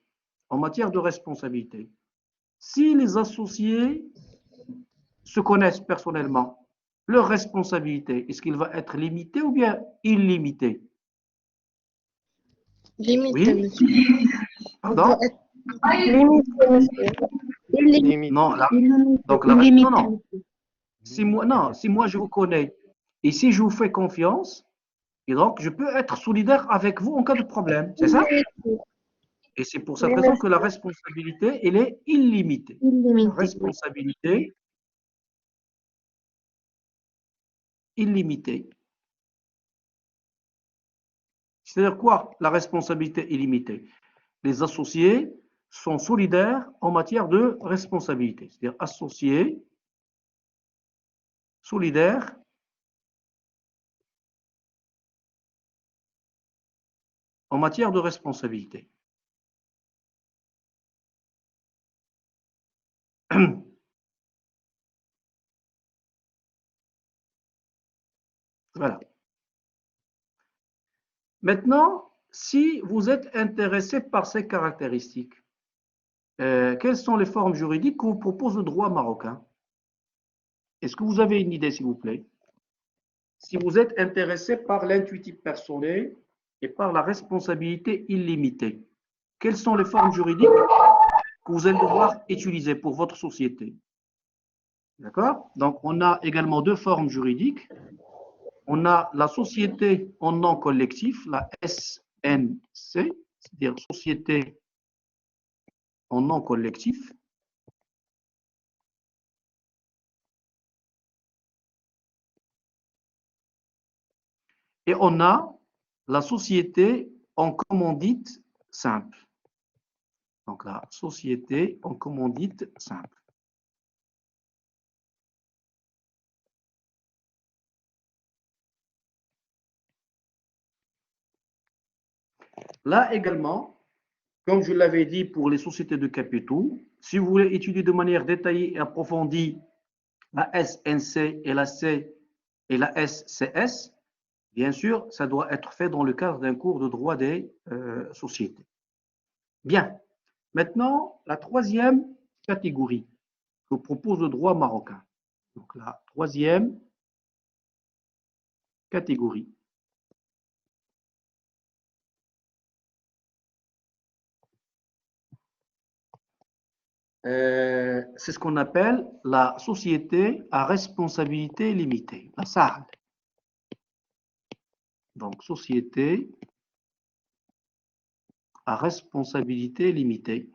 si les associés se connaissent personnellement, leur responsabilité, est-ce qu'il va être limité ou bien illimité? Limité, Oui. monsieur. Pardon? Limité, monsieur. Non, là, donc la non. Si moi je vous connais et si je vous fais confiance, et donc je peux être solidaire avec vous en cas de problème, c'est ça? Et c'est pour cette raison que la responsabilité, elle est illimitée. La responsabilité illimitée. C'est-à-dire quoi, la responsabilité illimitée? Les associés sont solidaires en matière de responsabilité. C'est-à-dire associés, solidaires, en matière de responsabilité. Voilà. Maintenant, si vous êtes intéressé par ces caractéristiques, quelles sont les formes juridiques que vous propose le droit marocain? Est-ce que vous avez une idée, s'il vous plaît? Si vous êtes intéressé par l'intuitif personnel et par la responsabilité illimitée, quelles sont les formes juridiques que vous allez devoir utiliser pour votre société? D'accord? Donc, on a également deux formes juridiques. On a la société en nom collectif, la SNC, c'est-à-dire société en nom collectif. Et on a la société en commandite simple. Donc, la société en commandite simple. Là également, comme je l'avais dit pour les sociétés de capitaux, si vous voulez étudier de manière détaillée et approfondie la SNC et la C et la SCS, bien sûr, ça doit être fait dans le cadre d'un cours de droit des sociétés. Bien. Maintenant, la troisième catégorie que propose le droit marocain. Donc, la troisième catégorie. C'est ce qu'on appelle la société à responsabilité limitée, la SARL. Donc, société à responsabilité limitée.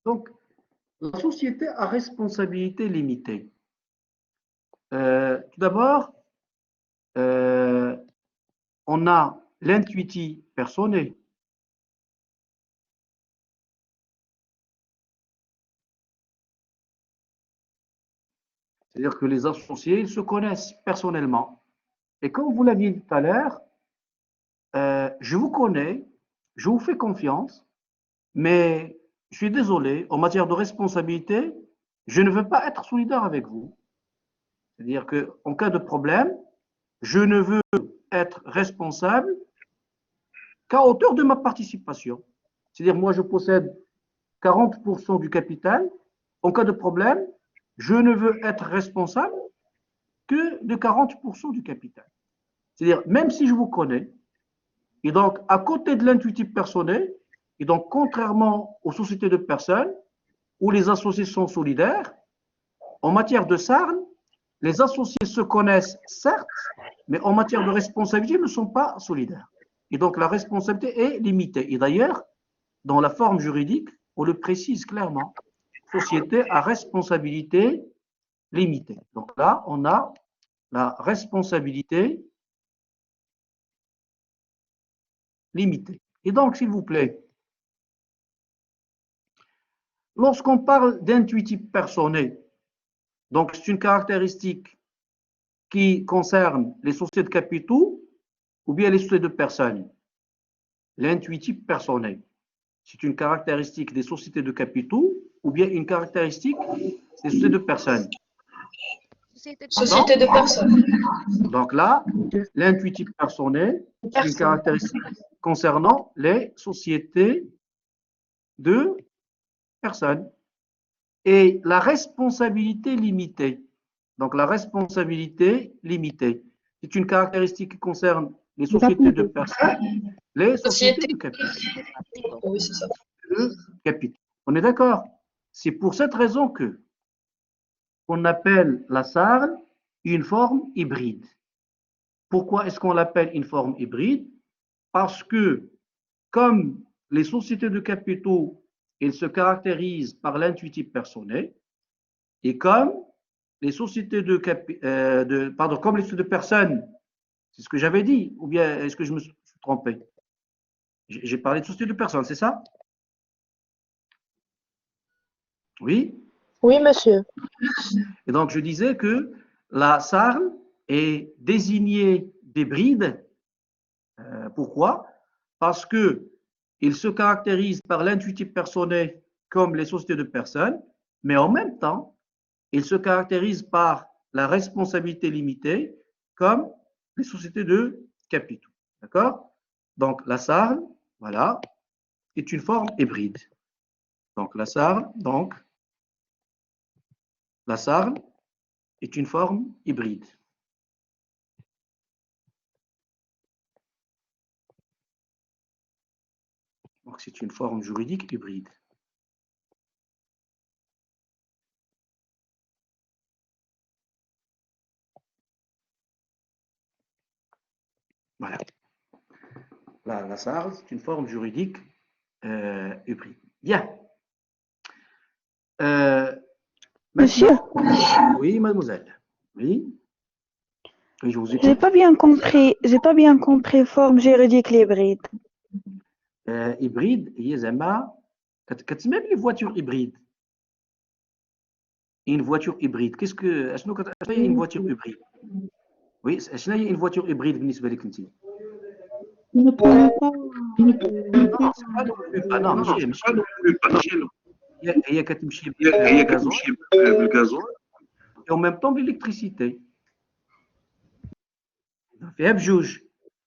Donc, la société à responsabilité limitée. Tout d'abord, on a l'intuiti personnel. C'est-à-dire que les associés, ils se connaissent personnellement. Et comme vous l'aviez dit tout à l'heure, je vous connais, je vous fais confiance, mais je suis désolé, en matière de responsabilité, je ne veux pas être solidaire avec vous. C'est-à-dire qu'en cas de problème, je ne veux être responsable qu'à hauteur de ma participation. C'est-à-dire, moi, je possède 40% du capital. En cas de problème, je ne veux être responsable que de 40% du capital. C'est-à-dire, même si je vous connais, et donc, à côté de l'intuitif personnel, et donc, contrairement aux sociétés de personnes, où les associés sont solidaires, en matière de SARL, les associés se connaissent, certes, mais en matière de responsabilité, ils ne sont pas solidaires. Et donc, la responsabilité est limitée. Et d'ailleurs, dans la forme juridique, on le précise clairement. Société à responsabilité limitée. Donc là, on a la responsabilité limitée. Et donc, s'il vous plaît, lorsqu'on parle d'intuitif personnel, donc c'est une caractéristique qui concerne les sociétés de capitaux ou bien les sociétés de personnes. L'intuitif personnel, c'est une caractéristique des sociétés de capitaux ou bien une caractéristique des sociétés de personnes. Société de personnes. Donc là, l'intuitif personnel, c'est une caractéristique concernant les sociétés de personnes. Et la responsabilité limitée. Donc la responsabilité limitée, c'est une caractéristique qui concerne les sociétés de personnes, les sociétés de capital. Oui, c'est ça. De capital. On est d'accord? C'est pour cette raison que on appelle la SARL une forme hybride. Pourquoi est-ce qu'on l'appelle une forme hybride? Parce que, comme les sociétés de capitaux, elles se caractérisent par l'intuitif personnel, et comme les sociétés comme les sociétés de personnes, c'est ce que j'avais dit, ou bien est-ce que je me suis trompé? J'ai parlé de sociétés de personnes, c'est ça? Oui? Oui, monsieur. Et donc, je disais que la SARL est désignée d'hybride. Pourquoi? Parce qu'il se caractérise par l'intuitif personnel comme les sociétés de personnes, mais en même temps, il se caractérise par la responsabilité limitée comme les sociétés de capitaux. D'accord? Donc, la SARL, voilà, est une forme hybride. Donc, la SARL est une forme hybride. Donc, c'est une forme juridique hybride. Voilà. Là, la SARL, c'est une forme juridique hybride. Bien. Monsieur, Oui, mademoiselle. Oui. Oui, je vous j'ai écoute. pas bien compris forme juridique hybride. Hybride, هي زعما كتسمى بلي voiture hybride. Une voiture hybride. Qu'est-ce que شنو هي une voiture hybride? Oui, شنو هي une voiture hybride بالنسبة لك أنت؟ Ne prenez pas. Non, c'est pas non plus pas. Non, ماشي هي كتمشي بالغازول بالغازول et en même temps بالإلكتريسيتي. فيها بجوج.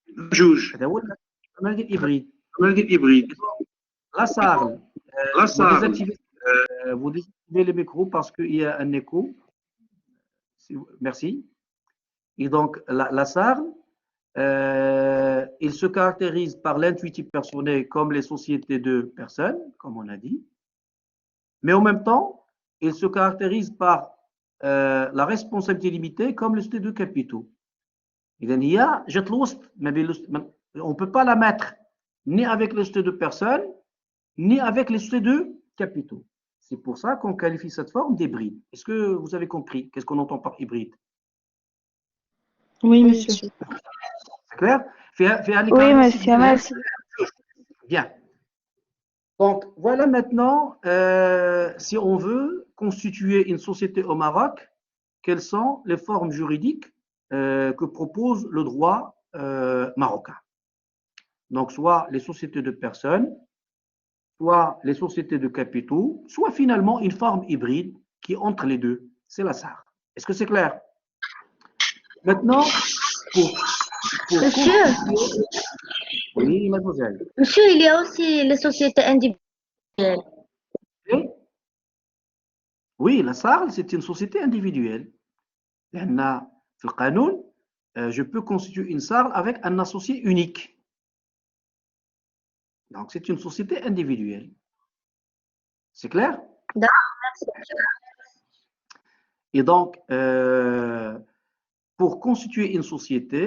بجوج. هذا هو العمل ديال الإبريد. عمل ديال الإبريد. La SARL. La SARL. Vous désactivez le micro parce qu'il y a un écho. Merci. Et donc, la SARL, il se caractérise par l'intuitive personnelle comme les sociétés de personnes, comme on a dit. Mais en même temps, il se caractérise par la responsabilité limitée comme les sociétés de capitaux. On ne peut pas la mettre ni avec les sociétés de personnes, ni avec les sociétés de capitaux. C'est pour ça qu'on qualifie cette forme d'hybride. Est-ce que vous avez compris? Qu'est-ce qu'on entend par hybride? Oui, monsieur. C'est clair? Oui, monsieur, merci. Bien. Donc, voilà maintenant, si on veut constituer une société au Maroc, quelles sont les formes juridiques que propose le droit marocain. Donc, soit les sociétés de personnes, soit les sociétés de capitaux, soit finalement une forme hybride qui est entre les deux. C'est la SARL. Est-ce que c'est clair? Maintenant, pour Monsieur, oui, mademoiselle. monsieur, il y a aussi les sociétés individuelles. Oui, la SARL, c'est une société individuelle. لأن في القانون, je peux constituer une SARL avec un associé unique. Donc, c'est une société individuelle. C'est clair? Et donc, pour constituer une société,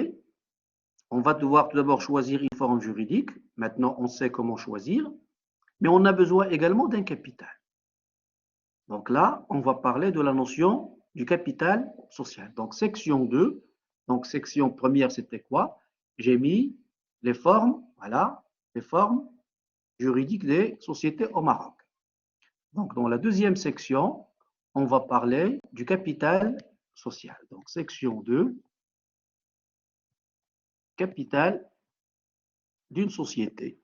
on va devoir tout d'abord choisir une forme juridique. Maintenant, on sait comment choisir. Mais on a besoin également d'un capital. Donc là, on va parler de la notion du capital social. Donc, section 2. Donc, section première, c'était quoi? J'ai mis les formes, voilà, les formes juridiques des sociétés au Maroc. Donc, dans la deuxième section, on va parler du capital social. Donc, section 2, capital d'une société.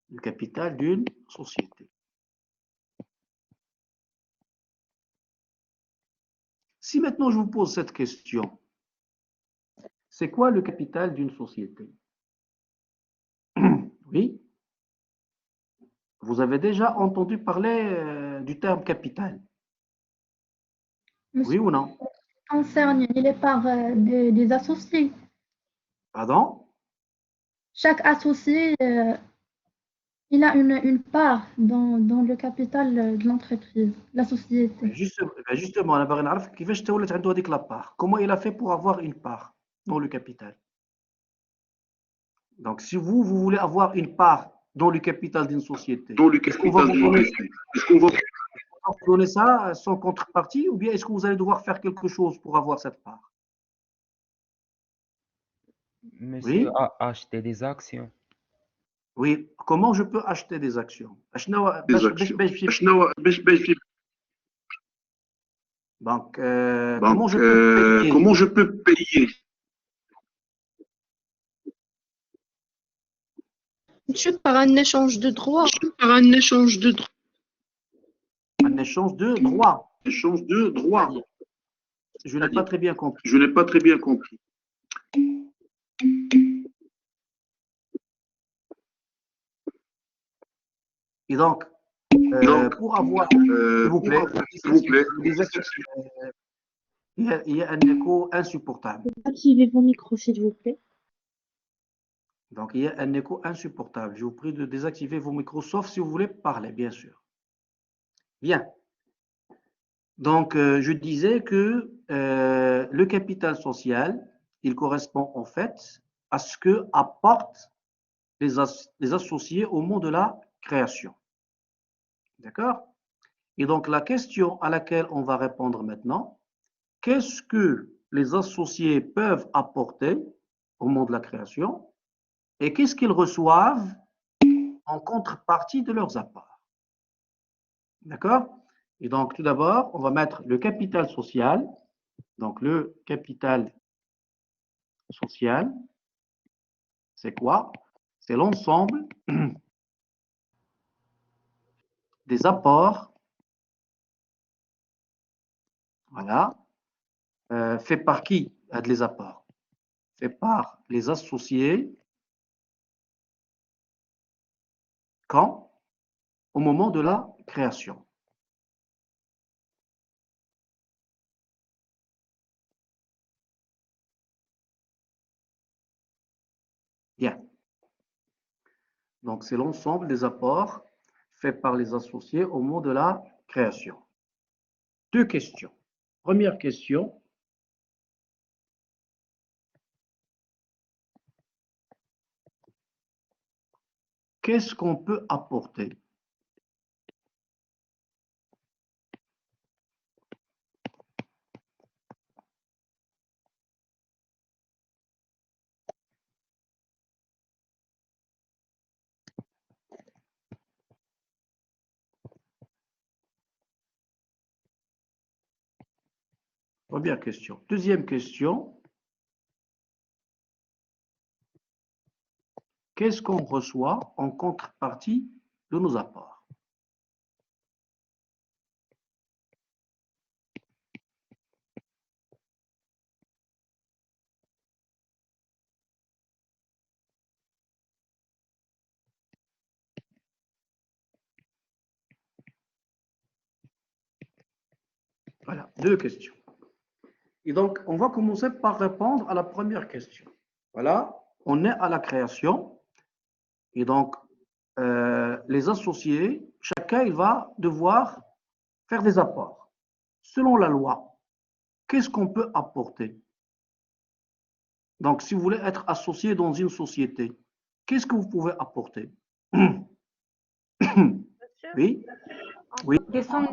Le capital d'une société. Si maintenant je vous pose cette question, c'est quoi le capital d'une société? Oui? Vous avez déjà entendu parler du terme capital? Oui ou non? Concerne les parts des associés. Pardon? Chaque associé, il a une part dans le capital de l'entreprise, la société. Justement, أنا باغي نعرف كيفاش تولت عنده هذيك la part. Comment il a fait pour avoir une part dans le capital? Donc, si vous voulez avoir une part dans le capital d'une société, Dans le est-ce qu'on va capital vous d'une société. Est-ce qu'on va vous donner ça sans contrepartie ou bien est-ce que vous allez devoir faire quelque chose pour avoir cette part? Monsieur Oui? a acheté des actions. Oui. Comment je peux acheter des actions? des actions. Donc, Donc, comment je peux payer? comment je peux payer? Monsieur, par un échange de droits. Par un échange de droits. Un échange de droits. Échange de droits. Je n'ai pas très bien compris. Je n'ai pas très bien compris. Et donc, pour avoir, s'il vous plaît, il y a un écho insupportable. Activez vos micros, s'il vous plaît. Donc, il y a un écho insupportable. Je vous prie de désactiver vos micros, sauf si vous voulez parler, bien sûr. Bien. Donc, je disais que le capital social, il correspond en fait à ce que apportent les associés au moment de la création. D'accord? Et donc, la question à laquelle on va répondre maintenant, qu'est-ce que les associés peuvent apporter au moment de la création et qu'est-ce qu'ils reçoivent en contrepartie de leurs apports? D'accord? Et donc, tout d'abord, on va mettre le capital social. Donc, le capital social, c'est quoi? C'est l'ensemble des apports, voilà, fait par qui les apports? Fait par les associés quand? Au moment de la création. Bien. Donc, c'est l'ensemble des apports faits par les associés au moment de la création. Deux questions. Première question. Qu'est-ce qu'on peut apporter? Première question. Deuxième question. Qu'est-ce qu'on reçoit en contrepartie de nos apports? Voilà, deux questions. Et donc, on va commencer par répondre à la première question. Voilà, on est à la création. Et donc, les associés, chacun, il va devoir faire des apports. Selon la loi, qu'est-ce qu'on peut apporter? Donc, si vous voulez être associé dans une société, qu'est-ce que vous pouvez apporter? Oui, oui, Des sommes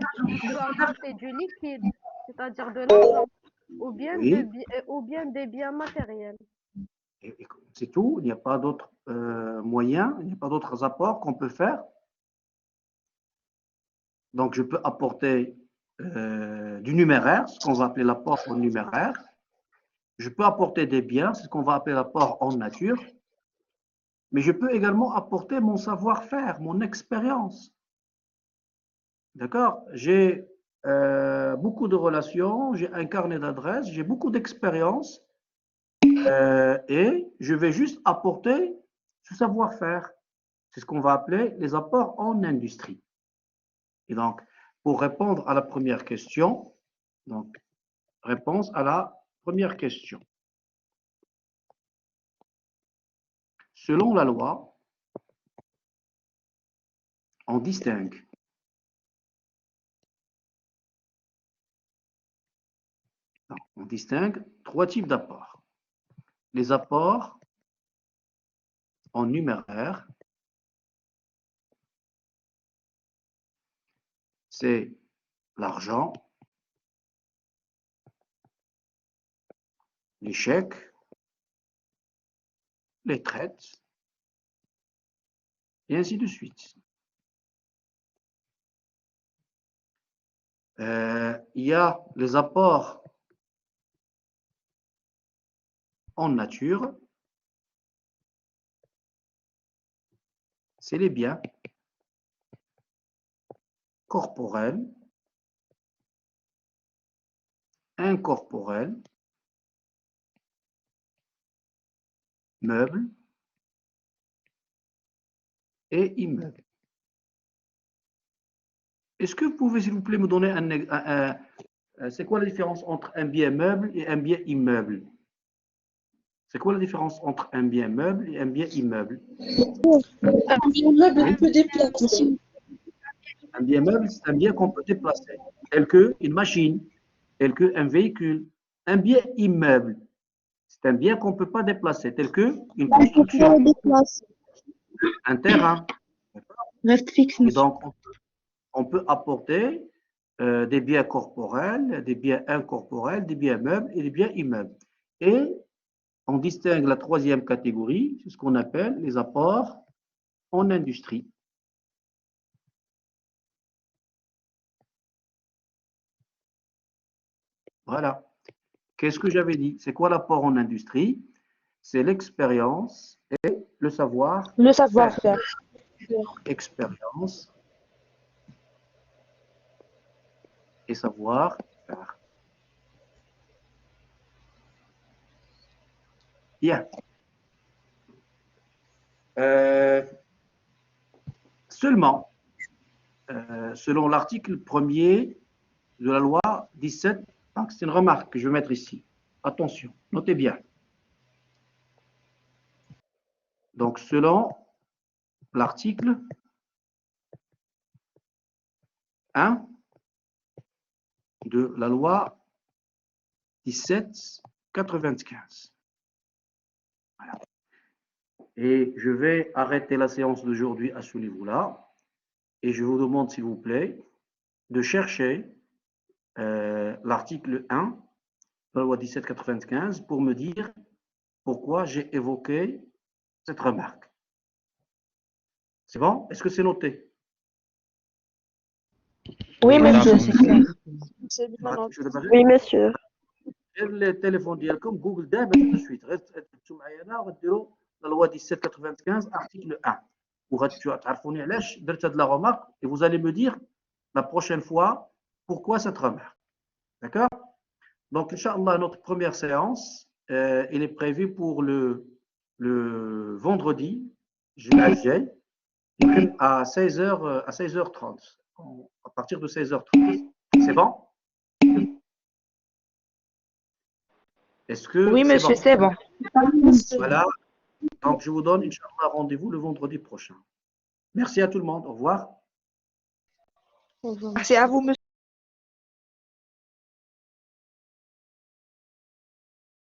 apporter du liquide, c'est-à-dire de l'argent, oui. ou bien des biens matériels. C'est tout. Il n'y a pas d'autres moyens, il n'y a pas d'autres apports qu'on peut faire. Donc, je peux apporter du numéraire, ce qu'on va appeler l'apport en numéraire. Je peux apporter des biens, c'est ce qu'on va appeler l'apport en nature. Mais je peux également apporter mon savoir-faire, mon expérience. D'accord? J'ai beaucoup de relations, j'ai un carnet d'adresses, j'ai beaucoup d'expérience et je vais juste apporter ce savoir-faire. C'est ce qu'on va appeler les apports en industrie. Et donc, pour répondre à la première question, donc, réponse à la première question. Selon la loi, on distingue trois types d'apports. Les apports en numéraire, c'est l'argent, les chèques, les traites, et ainsi de suite. Il y a les apports en nature, c'est les biens corporels, incorporels, meubles et immeubles. Est-ce que vous pouvez, s'il vous plaît, me donner c'est quoi la différence entre un bien meuble et un bien immeuble? C'est quoi la différence entre un bien meuble et un bien immeuble? Un bien meuble, on peut déplacer. Un bien meuble, c'est un bien qu'on peut déplacer, tel qu'une machine, tel qu'un véhicule. Un bien immeuble, c'est un bien qu'on ne peut pas déplacer, tel qu'une construction, un terrain. Reste fixe, Et monsieur. donc, on peut apporter des biens corporels, des biens incorporels, des biens meubles et des biens immeubles. Et on distingue la troisième catégorie, c'est ce qu'on appelle les apports en industrie. Voilà. Qu'est-ce que j'avais dit? C'est quoi l'apport en industrie? C'est l'expérience et le savoir. Le savoir-faire. Expérience et savoir-faire. Bien. Seulement, selon l'article 1er de la loi 17, c'est une remarque que je vais mettre ici. Attention, notez bien. Donc, selon l'article 1 de la loi 1795. Voilà. Et je vais arrêter la séance d'aujourd'hui à ce niveau-là. Et je vous demande, s'il vous plaît, de chercher l'article 1 de la loi 1795 pour me dire pourquoi j'ai évoqué cette remarque. C'est bon? Est-ce que c'est noté? Oui, Voilà, monsieur. c'est bon. Oui, monsieur. التليفون ديالكم جوجل دابا tout de suite غتكتبوا معايا انا وغديروا la loi 1795 article 1 وغتعرفوني علاش درت هاد la remarque et vous allez me dire la prochaine fois pourquoi cette remarque. D'accord? Donc inchallah, notre première séance elle est prévue pour le vendredi à 16h30 à partir de 16h30. C'est bon? Est-ce que Oui, monsieur, bon? c'est bon. Voilà. Donc, je vous donne, Inch'Allah, rendez-vous le vendredi prochain. Merci à tout le monde. Au revoir. Au revoir. Merci à vous, monsieur.